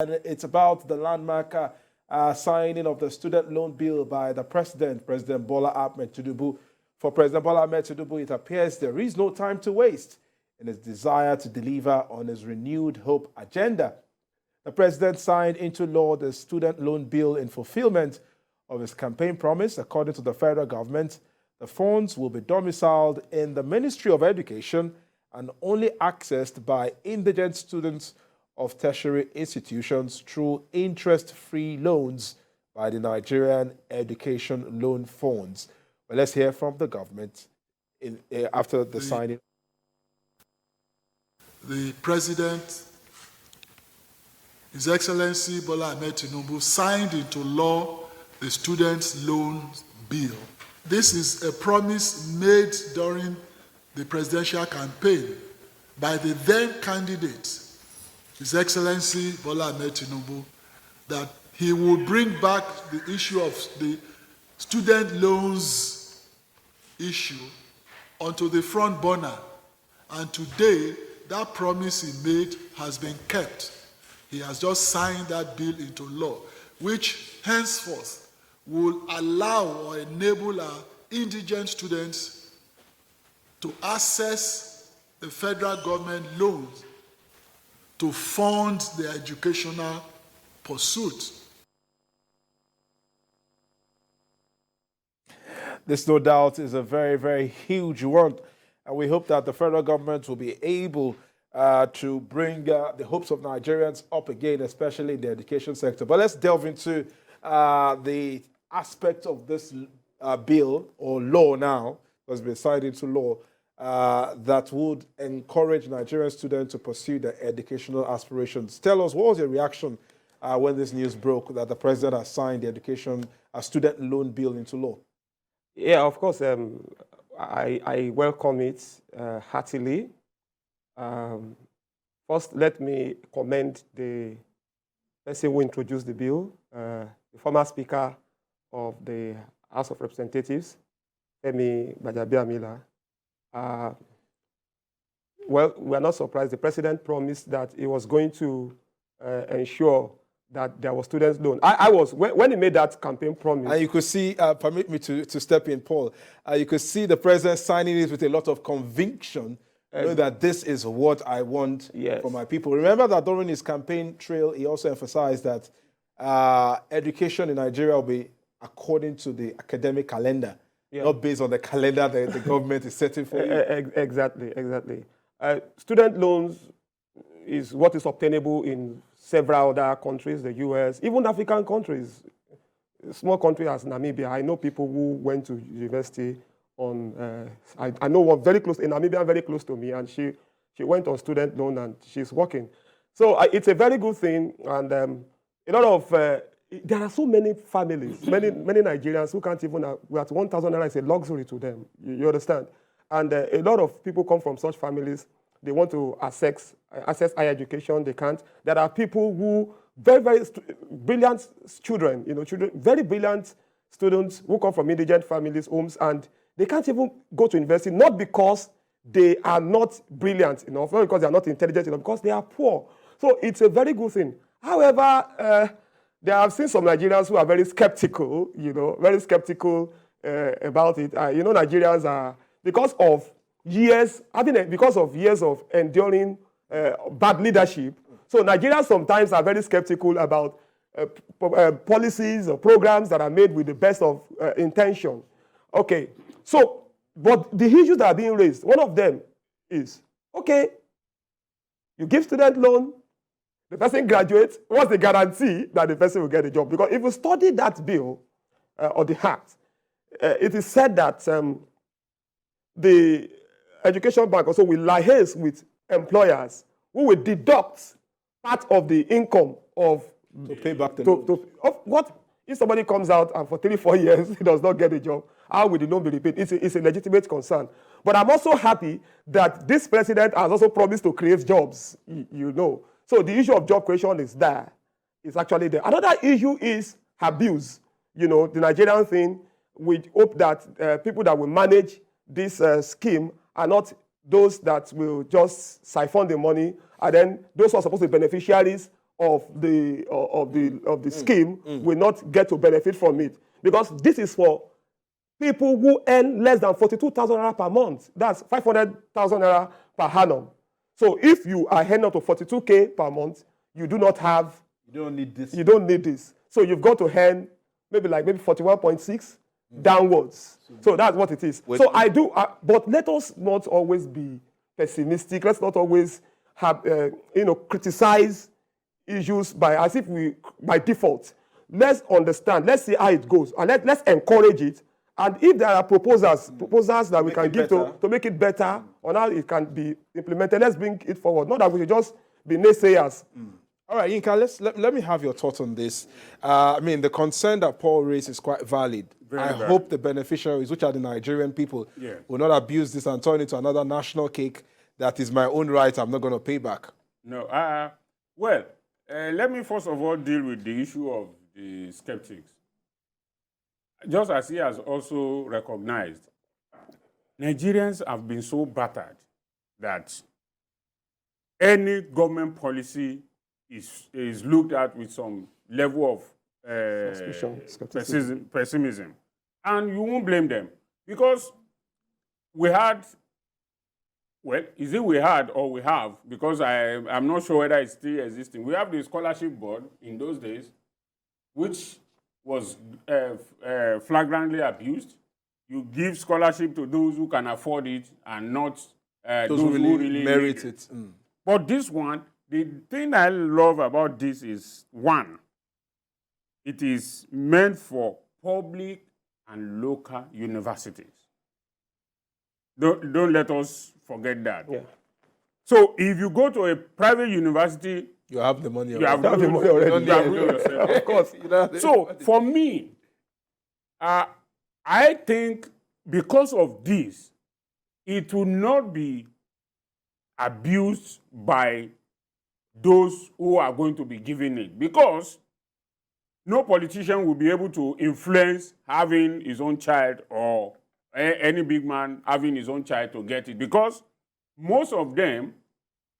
And it's about the landmark signing of the student loan bill by the president, President Bola Ahmed Tinubu. For President Bola Ahmed Tinubu, it appears there is no time to waste in his desire to deliver on his renewed hope agenda. The president signed into law the student loan bill in fulfillment of his campaign promise. According to the federal government, the funds will be domiciled in the Ministry of Education and only accessed by indigent students of tertiary institutions through interest-free loans by the Nigerian Education Loan Funds. Well, let's hear from the government after the signing. The President, His Excellency Bola Ahmed Tinubu, signed into law the Students' Loan Bill. This is a promise made during the presidential campaign by the then candidate, His Excellency Bola Ahmed Tinubu, that he will bring back the issue of the student loans issue onto the front burner. And today, that promise he made has been kept. He has just signed that bill into law, which henceforth will allow or enable our indigent students to access the federal government loans to fund their educational pursuit. This, no doubt, is a very, very huge one. And we hope that the federal government will be able to bring the hopes of Nigerians up again, especially in the education sector. But let's delve into the aspect of this bill or law now, that's been signed into law, that would encourage Nigerian students to pursue their educational aspirations. Tell us, what was your reaction when this news broke that the president has signed the student loan bill into law? Yeah, of course, I welcome it heartily. First, let me commend the person who introduced the bill, the former Speaker of the House of Representatives, Femi Gbajabiamila. Well, we are not surprised. The president promised that he was going to ensure that there was students' loan. I was, when he made that campaign promise. And you could see, permit me to step in, Paul, you could see the president signing it with a lot of conviction, knowing that this is what I want for my people. Remember that during his campaign trail, he also emphasized that education in Nigeria will be according to the academic calendar, not based on the calendar that the government is setting for you. Exactly. Student loans is what is obtainable in several other countries, the US, even African countries. A small country as Namibia. I know people who went to university on, I know one very close, in Namibia, very close to me, and she went on student loan and she's working. So it's a very good thing, and a lot of, there are so many families, many Nigerians who can't even, at 1,000 naira is a luxury to them, you understand? And a lot of people come from such families. They want to access higher education, they can't. There are people who, very brilliant children, very brilliant students who come from indigent families, homes, and they can't even go to university, not because they are not brilliant enough, not because they are not intelligent enough, because they are poor. So it's a very good thing. However, there have seen some Nigerians who are very skeptical, about it. Nigerians are, because of years of enduring bad leadership. So Nigerians sometimes are very skeptical about policies or programs that are made with the best of intention. Okay, so, but the issues that are being raised, one of them is, okay, you give student loan, the person graduates, what's the guarantee that the person will get a job? Because if you study that bill or the act, it is said that the Education Bank also will liaise with employers who will deduct part of the income of to pay back the loan. What if somebody comes out and for 3-4 years he does not get a job? How will the loan be repaid? It's a legitimate concern. But I'm also happy that this president has also promised to create jobs. So the issue of job creation is there. It's actually there. Another issue is abuse. The Nigerian thing. We hope that people that will manage this scheme are not those that will just siphon the money, and then those who are supposed to be beneficiaries of the scheme will not get to benefit from it, because this is for people who earn less than 42,000 naira per month. That's 500,000 naira per annum. So if you are earning up to 42K per month, you do not have. You don't need this. You don't need this. So you've got to earn maybe 41.6 downwards. So that's what it is. So I do, but let us not always be pessimistic. Let's not always have criticize issues by default. Let's understand. Let's see how it goes, and let's encourage it. And if there are proposals that we can give to make it better, on how it can be implemented, let's bring it forward. Not that we should just be naysayers. All right, Yinka, let me have your thoughts on this. I mean, the concern that Paul raised is quite valid. I hope the beneficiaries, which are the Nigerian people, will not abuse this and turn it into another national cake that is my own right, I'm not going to pay back. No, let me first of all deal with the issue of the skeptics. Just as he has also recognized, Nigerians have been so battered that any government policy is looked at with some level of suspicion, pessimism. And you won't blame them. Because we had, well, is it we had or we have? Because I'm not sure whether it's still existing. We have the scholarship board in those days, which was flagrantly abused. You give scholarship to those who can afford it and not those who really merit it. But this one, the thing I love about this is, one, it is meant for public and local universities. Don't let us forget that. Yeah. So if you go to a private university, you have the money. You have the money already. You have yourself. Of course. So for me, I think because of this, it will not be abused by those who are going to be giving it, because no politician will be able to influence having his own child, or any big man having his own child to get it, because most of them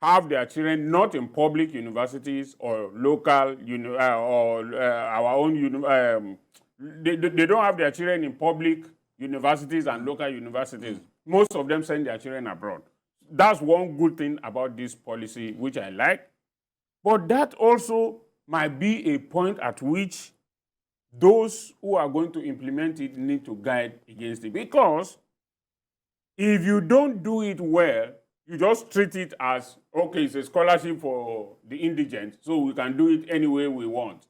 have their children not in public universities or local, our own, they don't have their children in public universities and local universities. Most of them send their children abroad. That's one good thing about this policy, which I like. But that also might be a point at which those who are going to implement it need to guide against it. Because if you don't do it well, you just treat it as, okay, it's a scholarship for the indigent, so we can do it any way we want.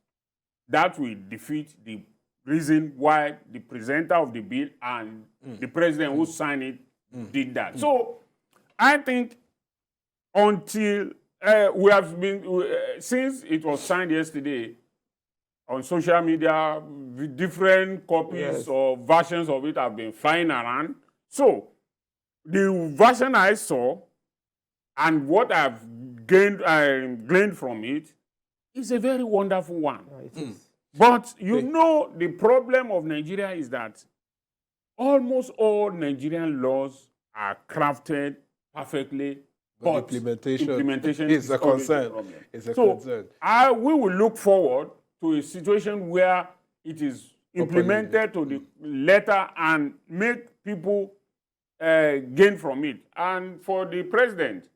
That will defeat the reason why the presenter of the bill and the president who signed it did that. So I think until we have been, since it was signed yesterday, on social media, different copies or versions of it have been flying around. So the version I saw and what I've gleaned from it is a very wonderful one. But you know, the problem of Nigeria is that almost all Nigerian laws are crafted perfectly, but implementation is a concern. It's a concern. We will look forward to a situation where it is implemented to the letter and make people gain from it. And for the president,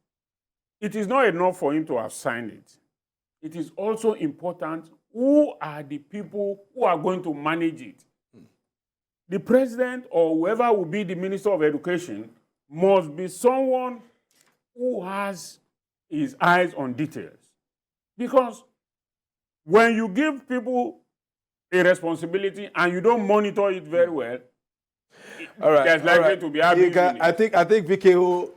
it is not enough for him to have signed it. It is also important who are the people who are going to manage it. The president or whoever will be the Minister of Education must be someone who has his eyes on details. Because when you give people a responsibility and you don't monitor it very well, there's likely to be abuse. I think VKO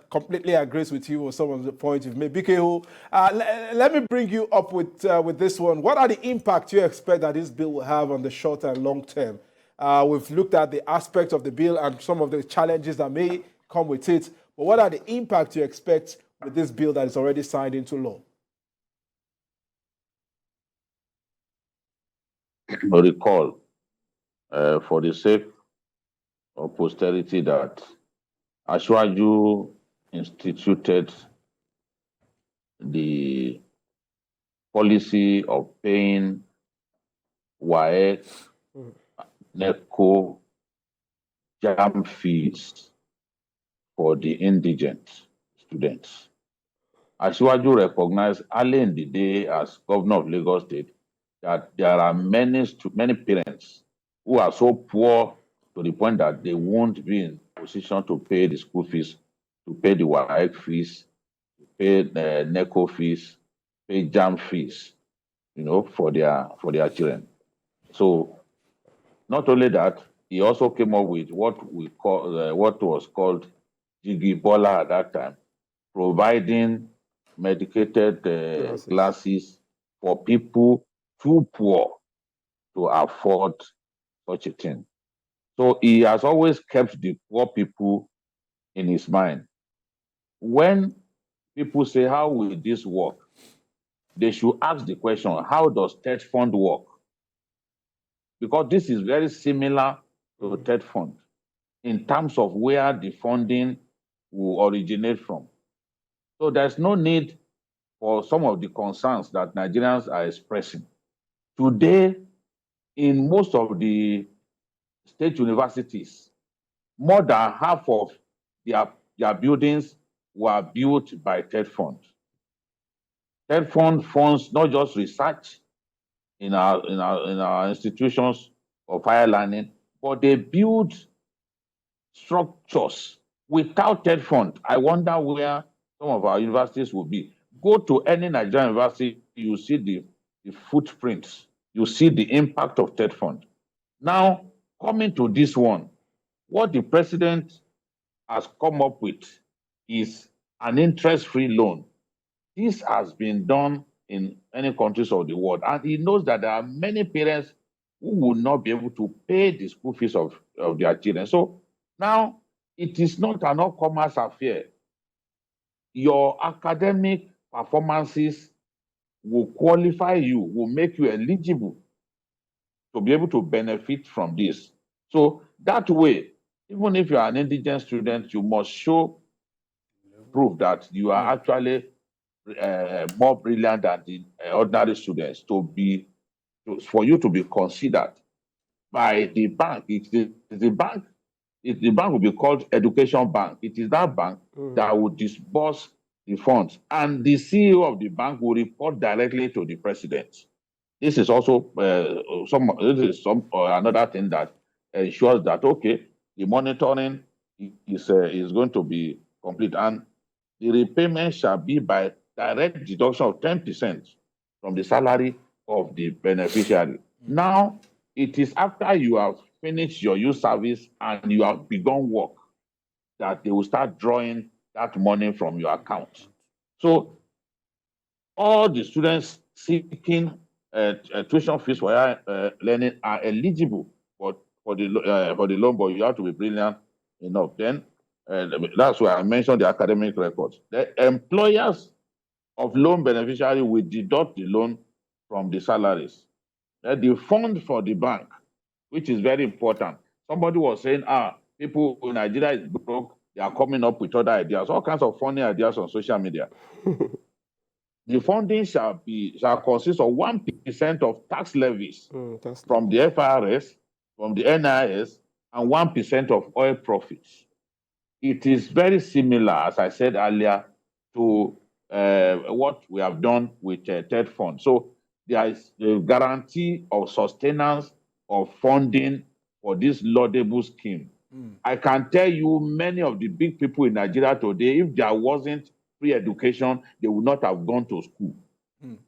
completely agrees with you on some of the points you've made. VKO, let me bring you up with this one. What are the impacts you expect that this bill will have on the short and long term? We've looked at the aspects of the bill and some of the challenges that may come with it. But what are the impacts you expect with this bill that is already signed into law? Recall, for the sake of posterity, that Ashwaju instituted the policy of paying WAEC, NECO, JAM fees for the indigent students. Asiwaju recognized early in the day as governor of Lagos State that there are many parents who are so poor to the point that they won't be in position to pay the school fees, to pay the WAEC fees, to pay the NECO fees, pay JAM fees, for their children. So not only that, he also came up with what was called Jiggy Bola at that time, providing medicated glasses for people too poor to afford such a thing. So he has always kept the poor people in his mind. When people say, how will this work? They should ask the question, how does TED Fund work? Because this is very similar to TED Fund in terms of where the funding will originate from. So there's no need for some of the concerns that Nigerians are expressing. Today, in most of the state universities, more than half of their buildings were built by TED Fund. TED Fund funds not just research in our institutions of higher learning, but they build structures. Without TED Fund, I wonder where some of our universities will be. Go to any Nigerian university, you see the footprints, you see the impact of TED Fund. Now, coming to this one, what the president has come up with is an interest-free loan. This has been done in many countries of the world, and he knows that there are many parents who will not be able to pay the school fees of their children. So now it is not an all-commerce affair. Your academic performances will qualify you, will make you eligible to be able to benefit from this. So that way, even if you are an indigent student, you must show proof that you are actually more brilliant than the ordinary students for you to be considered by the bank. The bank will be called Education Bank. It is that bank that will disburse the funds, and the CEO of the bank will report directly to the president. This is also another thing that ensures that the monitoring is going to be complete, and the repayment shall be by direct deduction of 10% from the salary of the beneficiary. Now, it is after you have finished your youth service and you have begun work that they will start drawing that money from your account. So all the students seeking tuition fees for higher learning are eligible for the loan, but you have to be brilliant enough. Then that's why I mentioned the academic records. The employers of loan beneficiary will deduct the loan from the salaries. The fund for the bank, which is very important. Somebody was saying, people in Nigeria is broke, they are coming up with other ideas, all kinds of funny ideas on social media. The funding shall consist of 1% of tax levies from the FRS, from the NIS, and 1% of oil profits. It is very similar, as I said earlier, to what we have done with TED Fund. So there is the guarantee of sustenance of funding for this laudable scheme. I can tell you many of the big people in Nigeria today, if there wasn't free education, they would not have gone to school.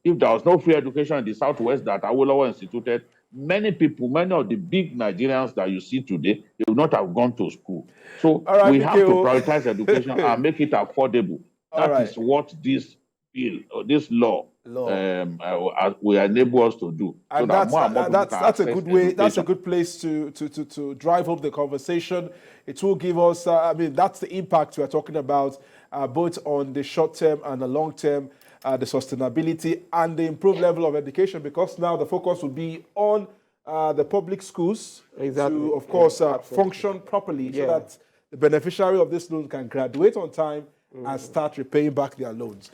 If there was no free education in the Southwest that Awolowo instituted, many of the big Nigerians that you see today, they would not have gone to school. So we have to prioritize education and make it affordable. That is what this bill, or this law, will enable us to do. And so that's a good way. That's a good place to drive home the conversation. It will give us. That's the impact we are talking about, both on the short term and the long term, the sustainability and the improved level of education. Because now the focus will be on the public schools to, of course, function properly, so that the beneficiary of this loan can graduate on time and start repaying back their loans.